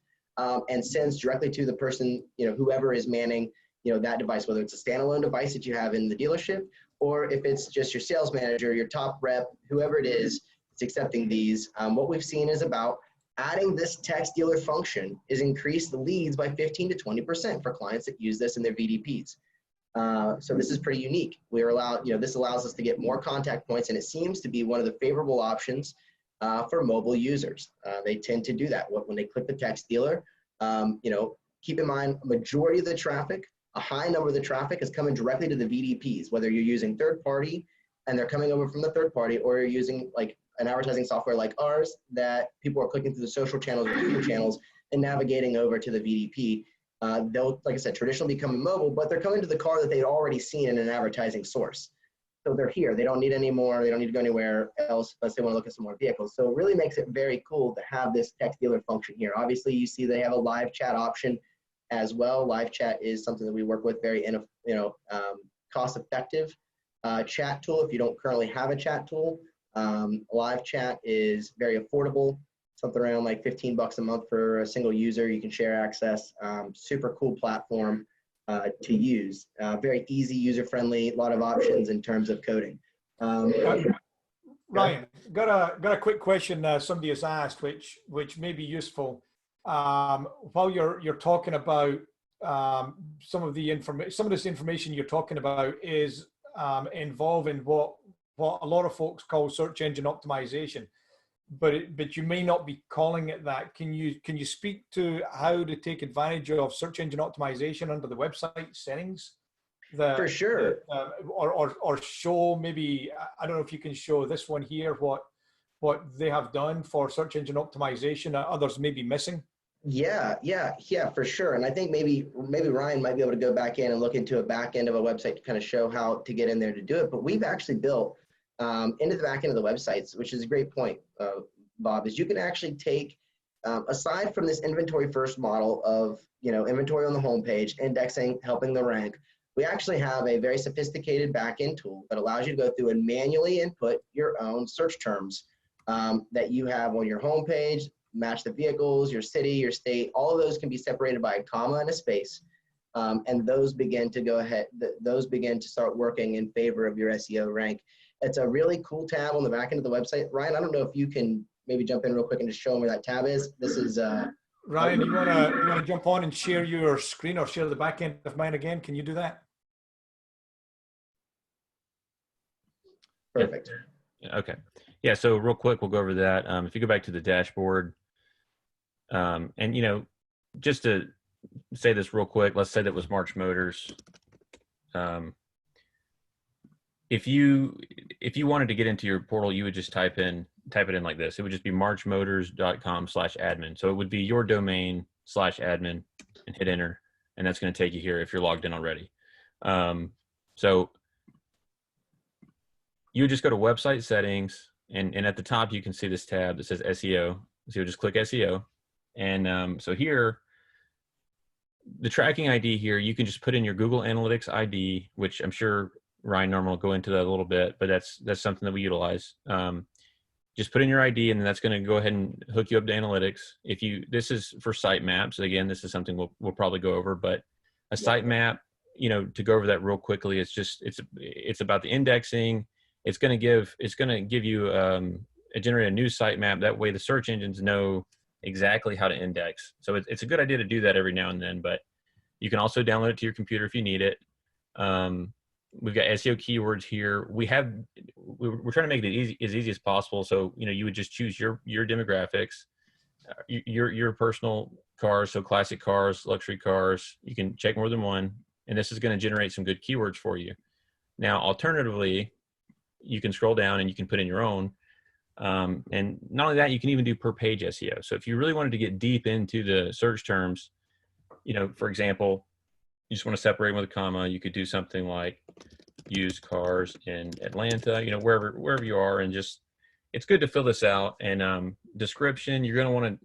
And sends directly to the person, you know, whoever is manning, you know, that device, whether it's a standalone device that you have in the dealership, or if it's just your sales manager, your top rep, whoever it is, it's accepting these. What we've seen is about adding this text dealer function is increase the leads by 15 to 20% for clients that use this in their VDPs. So this is pretty unique. We are allowed, you know, this allows us to get more contact points, and it seems to be one of the favorable options for mobile users. They tend to do that when they click the text dealer. You know, keep in mind, majority of the traffic, a high number of the traffic is coming directly to the VDPs, whether you're using third party and they're coming over from the third party, or you're using like an advertising software like ours that people are clicking through the social channels or Google channels and navigating over to the VDP. They'll, like I said, traditionally become mobile, but they're coming to the car that they'd already seen in an advertising source. So they're here. They don't need any more. They don't need to go anywhere else unless they want to look at some more vehicles. So it really makes it very cool to have this text dealer function here. Obviously, you see they have a live chat option as well. Live chat is something that we work with, very cost-effective chat tool. If you don't currently have a chat tool, live chat is very affordable. Something around like $15 a month for a single user. You can share access. Super cool platform to use. Very easy, user-friendly, a lot of options in terms of coding. Ryan, got a quick question somebody has asked, which may be useful. While you're talking about some of this information you're talking about is involving what a lot of folks call search engine optimization. But you may not be calling it that. Can you speak to how to take advantage of search engine optimization under the website settings? For sure. Or show, maybe, I don't know if you can show this one here, what they have done for search engine optimization that others may be missing. Yeah, for sure. And I think maybe Ryan might be able to go back in and look into a back end of a website to kind of show how to get in there to do it. But we've actually built into the back end of the websites, which is a great point, Bob, is you can actually take, aside from this inventory first model of, you know, inventory on the homepage, indexing, helping the rank, we actually have a very sophisticated back-end tool that allows you to go through and manually input your own search terms that you have on your homepage, match the vehicles, your city, your state. All of those can be separated by a comma and a space. And those begin to start working in favor of your SEO rank. It's a really cool tab on the back end of the website. Ryan, I don't know if you can maybe jump in real quick and just show them where that tab is. This is Ryan, you wanna jump on and share your screen or share the back end of mine again? Can you do that? Perfect. Okay. Yeah. So real quick, we'll go over that. If you go back to the dashboard, and you know, just to say this real quick, let's say that was March Motors. if you wanted to get into your portal, you would just type it in like this. It would just be marchmotors.com/admin. So it would be your domain/admin and hit enter. And that's going to take you here if you're logged in already. So you would just go to website settings, and at the top you can see this tab that says SEO. So you'll just click SEO. And so here, the tracking ID here, you can just put in your Google Analytics ID, which I'm sure Ryan Norman will go into that a little bit, but that's something that we utilize. Just put in your ID, and then that's going to go ahead and hook you up to analytics. This is for sitemaps. Again, this is something we'll probably go over, but a sitemap, to go over that real quickly, it's about the indexing. It's going to give you generate a new sitemap. That way the search engines know exactly how to index. So it's a good idea to do that every now and then, but you can also download it to your computer if you need it. We've got SEO keywords here. We're trying to make it as easy as possible. So, you would just choose your demographics, your personal cars. So classic cars, luxury cars, you can check more than one, and this is going to generate some good keywords for you. Now, alternatively, you can scroll down and you can put in your own. And not only that, you can even do per page SEO. So if you really wanted to get deep into the search terms, for example, you just want to separate them with a comma, you could do something like used cars in Atlanta, wherever you are, and just, it's good to fill this out. And description, you're going to want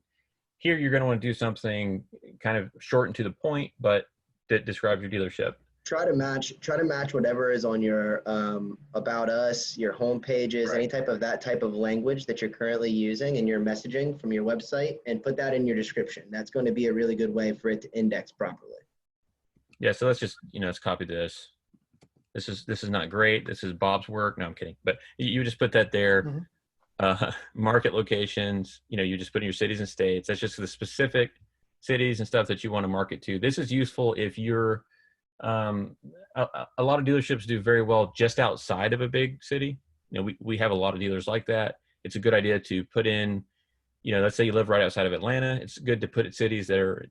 to do something kind of short and to the point, but that describes your dealership. Try to match whatever is on your about us, your home pages, Right. any type of that type of language that you're currently using in your messaging from your website, and put that in your description. That's going to be a really good way for it to index properly. Yeah, so let's just, let's copy this. This is not great. This is Bob's work. No, I'm kidding. But you just put that there. Mm-hmm. Market locations, you just put in your cities and states. That's just the specific cities and stuff that you want to market to. This is useful if you're, a lot of dealerships do very well just outside of a big city. We have a lot of dealers like that. It's a good idea to put in, let's say you live right outside of Atlanta. It's good to put in cities that are,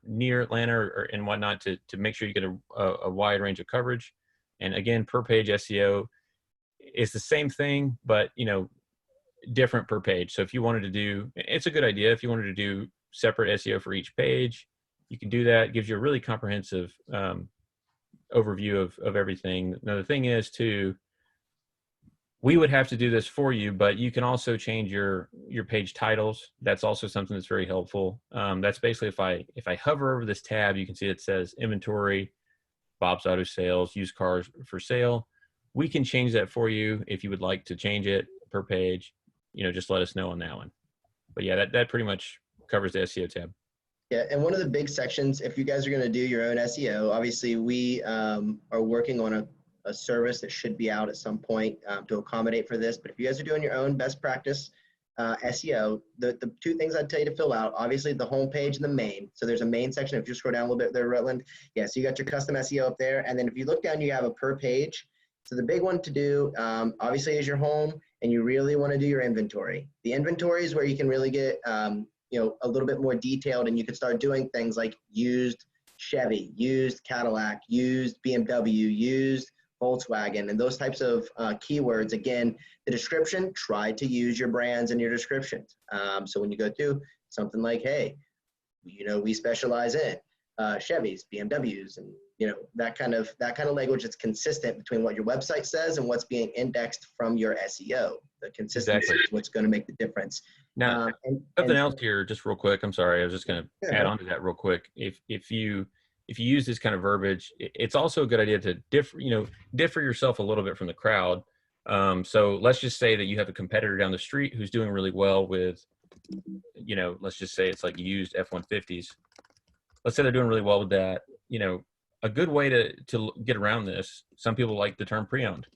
near Atlanta and whatnot to make sure you get a wide range of coverage. And again, per page SEO is the same thing, but, different per page. So if you wanted to do, it's a good idea. If you wanted to do separate SEO for each page, you can do that. It gives you a really comprehensive overview of everything. Now, the thing is too, we would have to do this for you, but you can also change your page titles. That's also something that's very helpful. That's basically if I hover over this tab, you can see it says inventory, Bob's Auto Sales, used cars for sale. We can change that for you if you would like to change it per page. Just let us know on that one. But yeah, that pretty much covers the SEO tab. Yeah, and one of the big sections, if you guys are going to do your own SEO, obviously we are working on a service that should be out at some point to accommodate for this. But if you guys are doing your own best practice SEO, the two things I'd tell you to fill out, obviously the home page and the main. So there's a main section. If you scroll down a little bit there, Rutland, yeah, so you got your custom SEO up there. And then if you look down, you have a per page. So the big one to do, obviously, is your home, and you really want to do your inventory. The inventory is where you can really get a little bit more detailed, and you can start doing things like used Chevy, used Cadillac, used BMW, used Volkswagen, and those types of keywords. Again, the description, try to use your brands in your descriptions. So when you go through something like, hey, we specialize in Chevys, BMWs, and that kind of language that's consistent between what your website says and what's being indexed from your SEO. The consistency Exactly. is what's going to make the difference. Now, something else here, just real quick. I'm sorry, I was just going to add on to that real quick. If you use this kind of verbiage, it's also a good idea to differ yourself a little bit from the crowd. So let's just say that you have a competitor down the street who's doing really well with, let's just say it's like used F-150s. Let's say they're doing really well with that. A good way to get around this, some people like the term pre-owned.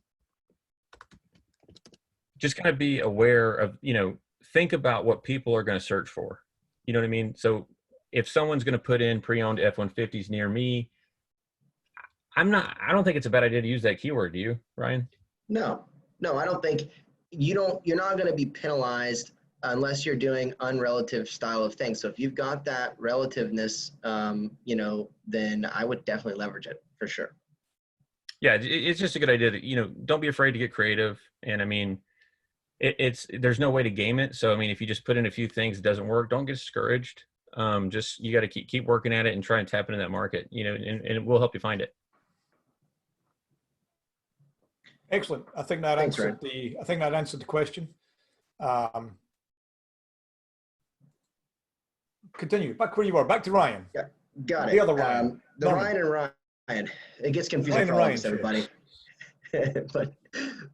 Just kind of be aware of, think about what people are going to search for. You know what I mean? So if someone's going to put in pre-owned F-150s near me, I don't think it's a bad idea to use that keyword. Do you, Ryan? No, I don't think you're not going to be penalized unless you're doing unrelative style of things. So if you've got that relativeness, then I would definitely leverage it for sure. Yeah, it's just a good idea that, you know, don't be afraid to get creative. And I mean, there's no way to game it. So I mean, if you just put in a few things that doesn't work, don't get discouraged. Just you got to keep working at it and try and tap into that market, you know, and it will help you find it. Excellent. I think that Thanks, answered I think that answered the question. Continue. Back where you were. Back to Ryan. Yeah, got it. The other Ryan. The Norman. Ryan and Ryan. It gets confusing Ryan for and all of Ryan, us, sure. everybody.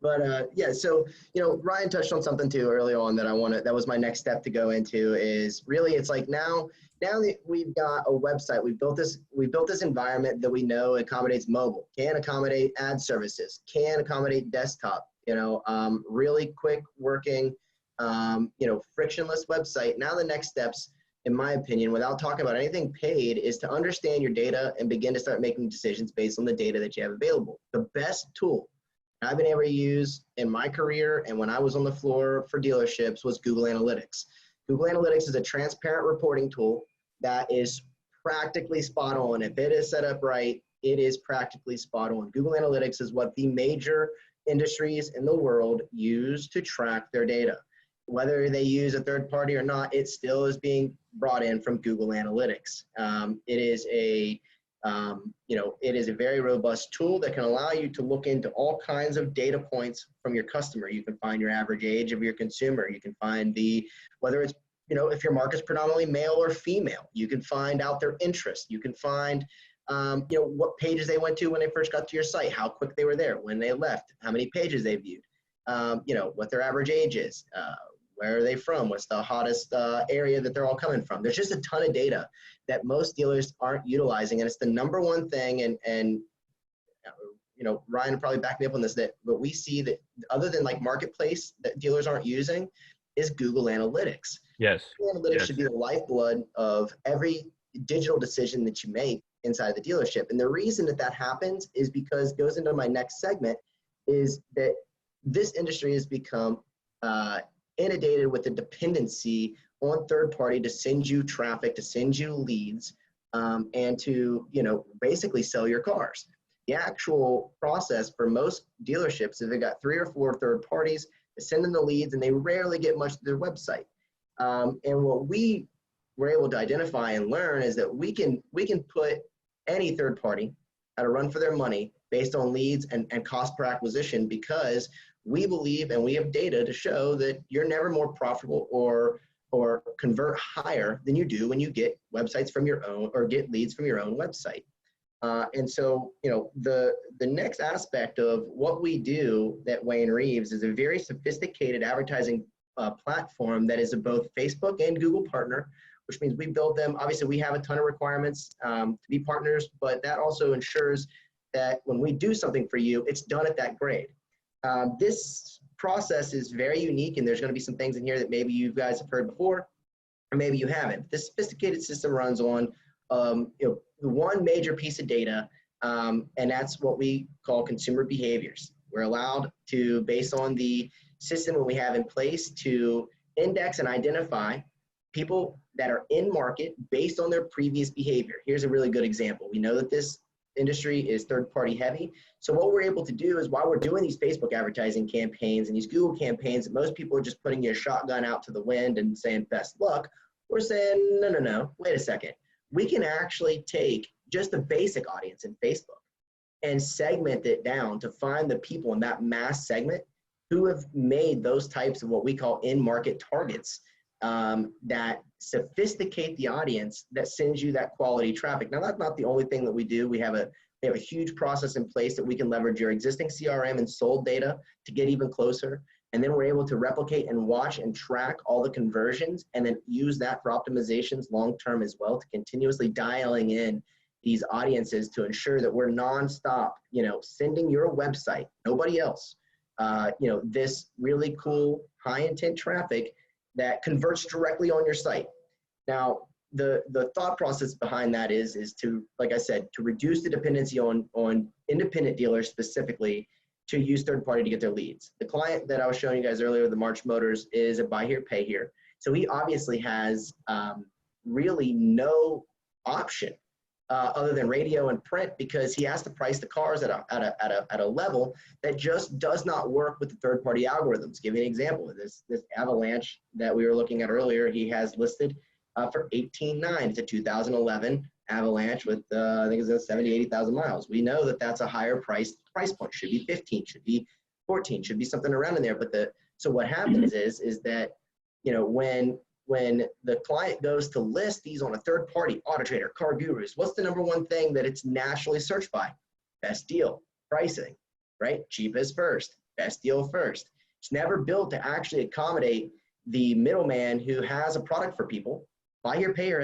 but yeah, so you know, Ryan touched on something too early on that that was my next step to go into is really it's like now that we've got a website, we built this environment that we know accommodates mobile, can accommodate ad services, can accommodate desktop, you know, really quick working, you know, frictionless website. Now the next steps, in my opinion, without talking about anything paid, is to understand your data and begin to start making decisions based on the data that you have available. The best tool I've been able to use in my career and when I was on the floor for dealerships was Google Analytics. Google Analytics is a transparent reporting tool that is practically spot on. If it is set up right, it is practically spot on. Google Analytics is what the major industries in the world use to track their data. Whether they use a third party or not, it still is being brought in from Google Analytics. It is a you know, it is a very robust tool that can allow you to look into all kinds of data points from your customer. You can find your average age of your consumer. You can find whether it's, you know, if your market's predominantly male or female, you can find out their interest. You can find, you know, what pages they went to when they first got to your site, how quick they were there, when they left, how many pages they viewed, you know, what their average age is, where are they from, what's the hottest area that they're all coming from. There's just a ton of data that most dealers aren't utilizing, and it's the number one thing, and you know, Ryan will probably back me up on this, but we see that other than like Marketplace that dealers aren't using is Google Analytics. Yes. Google Analytics Yes. should be the lifeblood of every digital decision that you make inside the dealership. And the reason that happens is because, goes into my next segment, is that this industry has become inundated with the dependency on third party to send you traffic, to send you leads, and to, you know, basically sell your cars. The actual process for most dealerships is they've got 3 or 4 third parties that send them the leads, and they rarely get much to their website. And what we were able to identify and learn is that we can put any third party how to run for their money based on leads and cost per acquisition, because we believe and we have data to show that you're never more profitable or convert higher than you do when you get websites from your own or get leads from your own website. And so, you know, the next aspect of what we do at Wayne Reaves is a very sophisticated advertising platform that is a both Facebook and Google partner, which means we build them. Obviously, we have a ton of requirements to be partners, but that also ensures that when we do something for you, it's done at that grade. This process is very unique, and there's going to be some things in here that maybe you guys have heard before, or maybe you haven't. This sophisticated system runs on you know, one major piece of data, and that's what we call consumer behaviors. We're allowed to, based on the system that we have in place, to index and identify people that are in market based on their previous behavior. Here's a really good example. We know that this industry is third-party heavy. So what we're able to do is, while we're doing these Facebook advertising campaigns and these Google campaigns that most people are just putting your shotgun out to the wind and saying best luck, we're saying, no, wait a second. We can actually take just the basic audience in Facebook and segment it down to find the people in that mass segment who have made those types of what we call in-market targets that sophisticate the audience that sends you that quality traffic. Now, that's not the only thing that we do. We have a huge process in place that we can leverage your existing CRM and sold data to get even closer. And then we're able to replicate and watch and track all the conversions, and then use that for optimizations long-term as well, to continuously dialing in these audiences to ensure that we're nonstop, you know, sending your website, nobody else, you know, this really cool high intent traffic that converts directly on your site. Now, the thought process behind that is to, like I said, to reduce the dependency on independent dealers specifically to use third party to get their leads. The client that I was showing you guys earlier, the March Motors, is a buy here, pay here. So he obviously has really no option other than radio and print, because he has to price the cars at a level that just does not work with the third-party algorithms. Give you an example of this Avalanche that we were looking at earlier. He has listed for $18,900. It's a 2011 Avalanche with I think it's 70, 80,000 miles. We know that that's a higher price point. Should be 15, should be 14, should be something around in there. But so what happens is that, you know, when the client goes to list these on a third party, Auto Trader, Car Gurus, what's the number one thing that it's naturally searched by? Best deal, pricing, right? Cheapest first, best deal first. It's never built to actually accommodate the middleman who has a product for people. Buy Here, Pay Here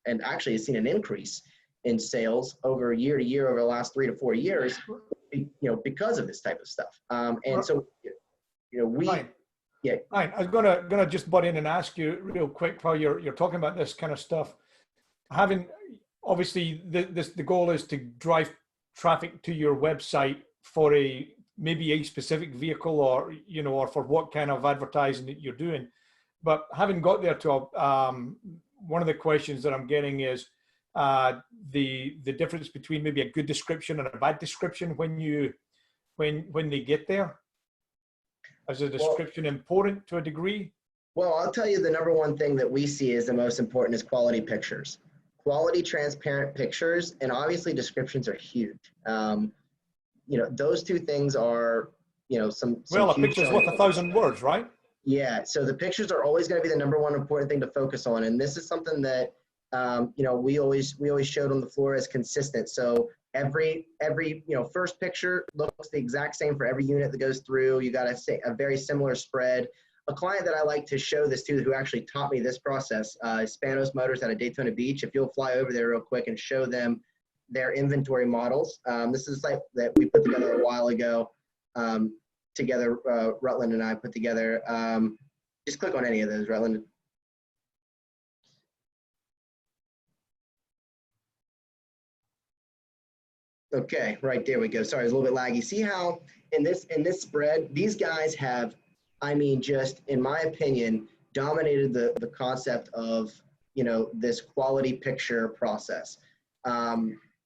and actually has seen an increase in sales over year to year over the last 3 to 4 years, you know, because of this type of stuff. And so, you know, Right. Yeah. Right. I was gonna just butt in and ask you real quick while you're talking about this kind of stuff. Having obviously the goal is to drive traffic to your website for maybe a specific vehicle, or you know, or for what kind of advertising that you're doing. But having got there to one of the questions that I'm getting is the difference between maybe a good description and a bad description when they get there. Is the description important to a degree? Well, I'll tell you, the number one thing that we see is the most important is quality pictures. Quality, transparent pictures, and obviously descriptions are huge. You know, those two things are, you know, some Well, a picture's worth 1,000 words, right? Yeah, so the pictures are always going to be the number one important thing to focus on, and this is something that you know, we always showed on the floor as consistent. So every you know, first picture looks the exact same for every unit that goes through. You got to say a very similar spread. A client that I like to show this to, who actually taught me this process, is Spanos Motors out of Daytona Beach. If you'll fly over there real quick and show them their inventory models. This is like that we put together a while ago. Together, Rutland and I put together. Just click on any of those, Rutland. Okay, right there we go. Sorry, it's a little bit laggy. See how in this spread, these guys have, I mean, just in my opinion, dominated the concept of, you know, this quality picture process.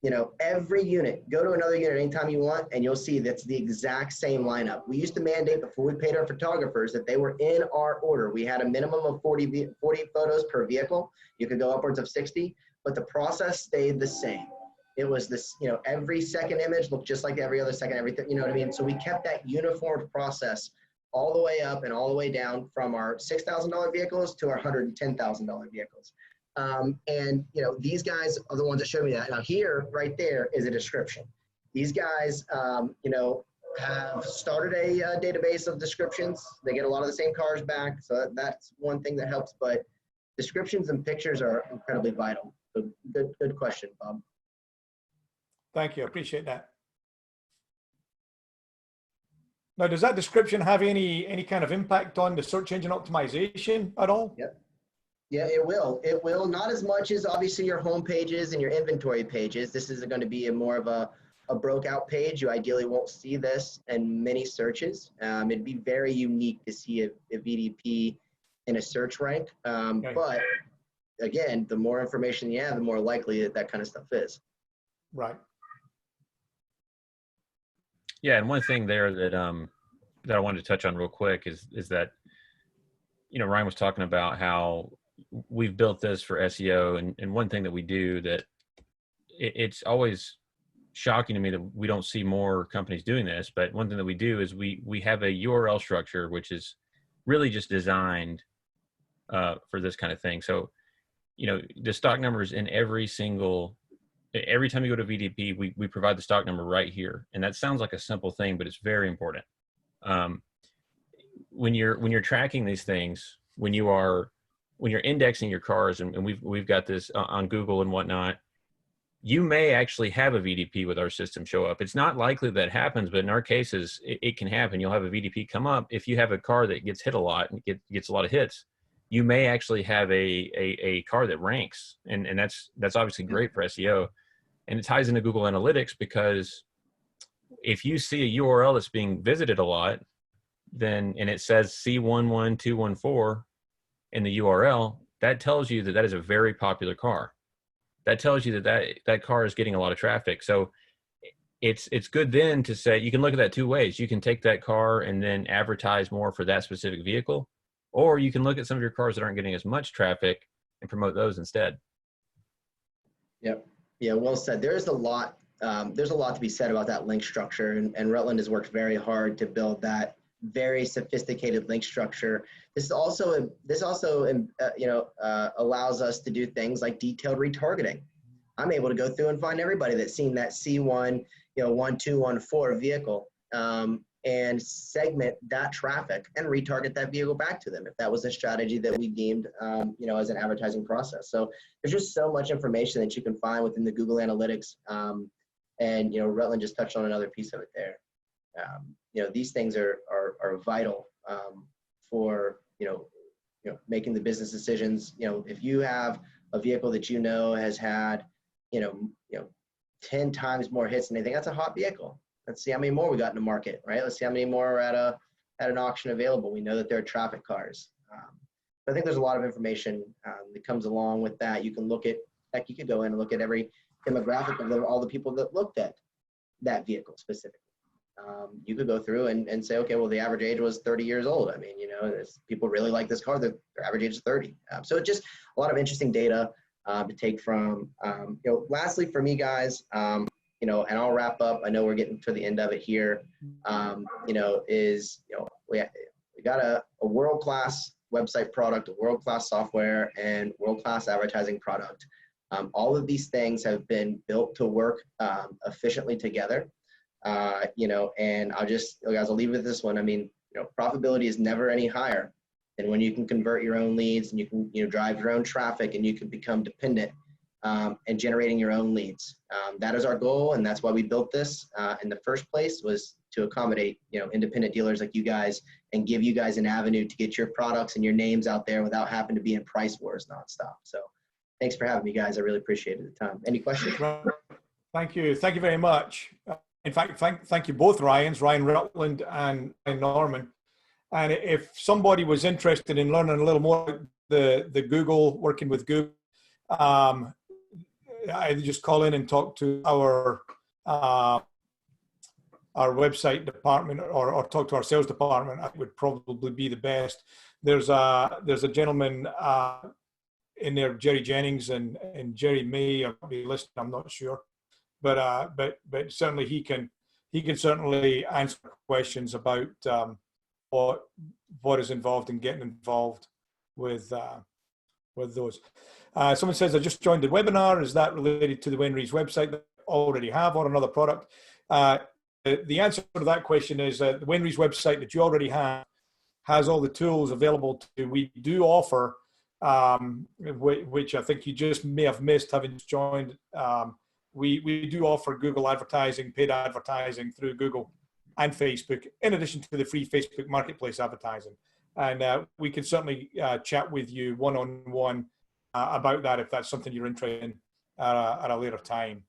You know, every unit, go to another unit anytime you want, and you'll see that's the exact same lineup. We used to mandate before we paid our photographers that they were in our order. We had a minimum of 40 photos per vehicle. You could go upwards of 60, but the process stayed the same. It was this, you know, every second image looked just like every other second, everything, you know what I mean? So we kept that uniform process all the way up and all the way down from our $6,000 vehicles to our $110,000 vehicles. And, you know, these guys are the ones that showed me that. Now here, right there is a description. These guys, you know, have started a database of descriptions. They get a lot of the same cars back. So that's one thing that helps, but descriptions and pictures are incredibly vital. So good question, Bob. Thank you. I appreciate that. Now, does that description have any kind of impact on the search engine optimization at all? Yep. Yeah, it will. It will. Not as much as obviously your home pages and your inventory pages. This is going to be more of a broke out page. You ideally won't see this in many searches. It'd be very unique to see a VDP in a search rank. Okay. But again, the more information you have, the more likely that kind of stuff is. Right. Yeah, and one thing there that that I wanted to touch on real quick is that, you know, Ryan was talking about how we've built this for SEO, and one thing that we do that it's always shocking to me that we don't see more companies doing this, but one thing that we do is we have a URL structure which is really just designed for this kind of thing. So, you know, the stock numbers in every time you go to VDP, we provide the stock number right here, and that sounds like a simple thing, but it's very important. When you're tracking these things, when you're indexing your cars, and we've got this on Google and whatnot, you may actually have a VDP with our system show up. It's not likely that happens, but in our cases, it can happen. You'll have a VDP come up. If you have a car that gets hit a lot and gets a lot of hits, you may actually have a car that ranks, and that's obviously great for SEO. And it ties into Google Analytics, because if you see a URL that's being visited a lot, and it says C11214 in the URL, that tells you that is a very popular car. that tells you that car is getting a lot of traffic. So it's good then to say, you can look at that two ways. You can take that car and then advertise more for that specific vehicle, or you can look at some of your cars that aren't getting as much traffic and promote those instead. Yep. Yeah, well said. There's a lot to be said about that link structure, and Rutland has worked very hard to build that very sophisticated link structure. This also allows us to do things like detailed retargeting. I'm able to go through and find everybody that's seen that C1, 1214 vehicle, and segment that traffic and retarget that vehicle back to them if that was a strategy that we deemed, as an advertising process. So there's just so much information that you can find within the Google Analytics, and Rutland just touched on another piece of it there. These things are vital for making the business decisions. If you have a vehicle that has had 10 times more hits than anything, that's a hot vehicle. Let's see how many more we got in the market, right? Let's see how many more are at an auction available. We know that there are traffic cars. I think there's a lot of information that comes along with that. You can look at, you could go in and look at every demographic of all the people that looked at that vehicle specifically. You could go through and say, okay, well, the average age was 30 years old. I mean, people really like this car. Their average age is 30. So it's just a lot of interesting data to take from. Lastly, for me, guys, and I'll wrap up. I know we're getting to the end of it here. We got a world-class website product, a world-class software, and world-class advertising product. All of these things have been built to work efficiently together. And I'll leave it with this one. I mean, profitability is never any higher than when you can convert your own leads and you can, drive your own traffic and you can become dependent and generating your own leads. That is our goal, and that's why we built this in the first place, was to accommodate, independent dealers like you guys and give you guys an avenue to get your products and your names out there without having to be in price wars nonstop. So thanks for having me, guys. I really appreciated the time. Any questions? Thank you. Thank you very much. In fact, thank you both, Ryan Rutland and Norman. And if somebody was interested in learning a little more about the Google, working with Google, I just call in and talk to our website department or talk to our sales department. That would probably be the best. There's a gentleman in there, Jerry Jennings, and Jerry may be listening. I'm not sure. But certainly he can certainly answer questions about what is involved in getting involved with those. Someone says, I just joined the webinar. Is that related to the Reaves website that I already have or another product? The answer to that question is that the Reaves website that you already have has all the tools available to. We do offer, which I think you just may have missed having joined. We do offer Google advertising, paid advertising through Google and Facebook, in addition to the free Facebook Marketplace advertising. And we can certainly chat with you one-on-one about that if that's something you're interested in at a later time.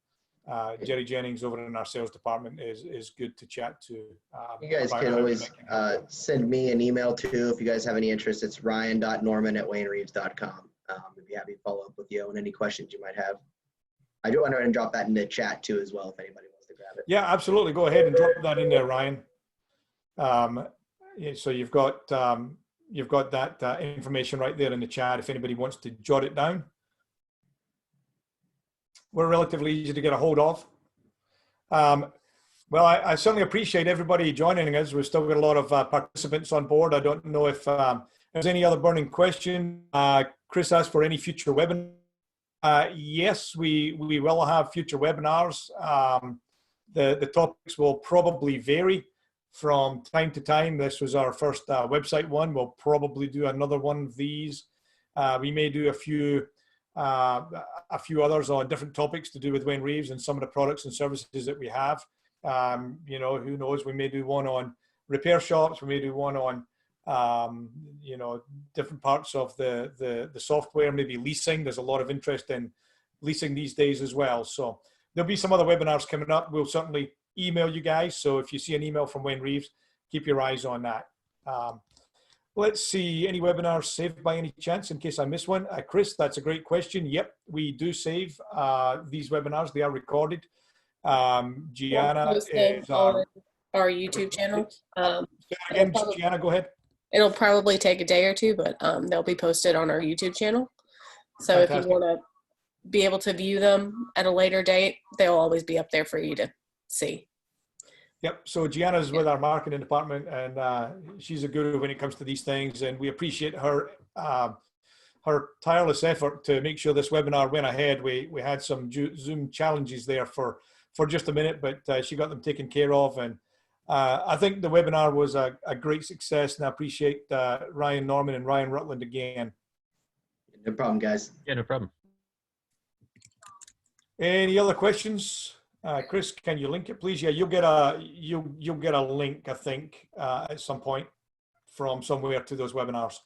Jerry Jennings over in our sales department is good to chat to. You guys can always send me an email too if you guys have any interest. It's ryan.norman@waynereaves.com. I'd be happy to follow up with you on any questions you might have. I do want to drop that in the chat too as well if anybody wants to grab it. Yeah, absolutely. Go ahead and drop that in there, Ryan. So you've got that information right there in the chat if anybody wants to jot it down. We're relatively easy to get a hold of. Well, I certainly appreciate everybody joining us. We've still got a lot of participants on board. I don't know if there's any other burning question. Chris asked for any future webinars. Yes, we will have future webinars. The topics will probably vary from time to time. This was our first website one. We'll probably do another one of these. We may do a few others on different topics to do with Wayne Reaves and some of the products and services that we have. Who knows? We may do one on repair shops. We may do one on different parts of the software, maybe leasing. There's a lot of interest in leasing these days as well. So there'll be some other webinars coming up. We'll certainly email you guys. So if you see an email from Wayne Reaves, keep your eyes on that. Let's see, any webinars saved by any chance in case I miss one? Chris, that's a great question. Yep, we do save these webinars. They are recorded. Gianna Post them is on our YouTube channel. again, Gianna, go ahead. It'll probably take a day or two, but they'll be posted on our YouTube channel. So Fantastic. if you want to be able to view them at a later date, they'll always be up there for you to see. Yep. So Gianna's with our marketing department, and she's a guru when it comes to these things, and we appreciate her her tireless effort to make sure this webinar went ahead. We had some Zoom challenges there for just a minute, but she got them taken care of, and I think the webinar was a great success, and I appreciate Ryan Norman and Ryan Rutland again. No problem, guys. Yeah, no problem. Any other questions? Chris, can you link it, please? Yeah, you'll get a link, I think, at some point from somewhere to those webinars.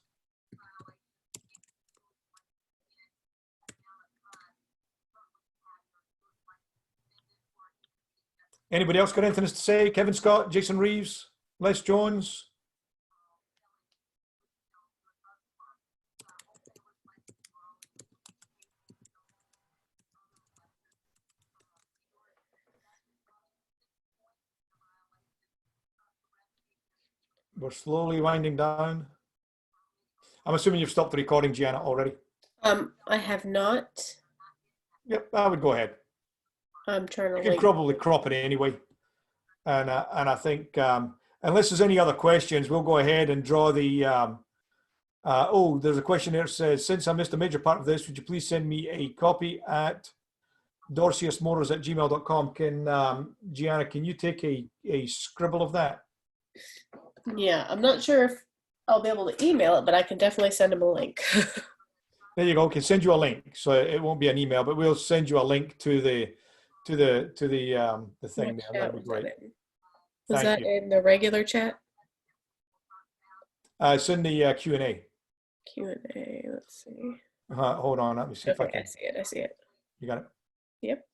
Anybody else got anything to say? Kevin Scott, Jason Reeves, Les Jones? We're slowly winding down. I'm assuming you've stopped the recording, Gianna, already. I have not. Yep, I would go ahead. I'm trying to. You can probably crop it anyway, and I think unless there's any other questions, we'll go ahead and draw the. Oh, there's a question there that says, since I missed a major part of this, would you please send me a copy at dorciusmotors@gmail.com? Can Gianna, can you take a scribble of that? Yeah, I'm not sure if I'll be able to email it, but I can definitely send him a link. There you go. We can send you a link, so it won't be an email, but we'll send you a link to the thing there. That'd be great. Was Thank that you. in the regular chat? It's in the Q&A. Q&A, let's see. Hold on, let me see if I Okay, can. I see it, I see it. You got it? Yep.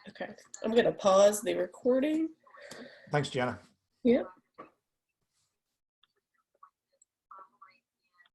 Okay, I'm gonna pause the recording. Thanks, Gianna. Yep.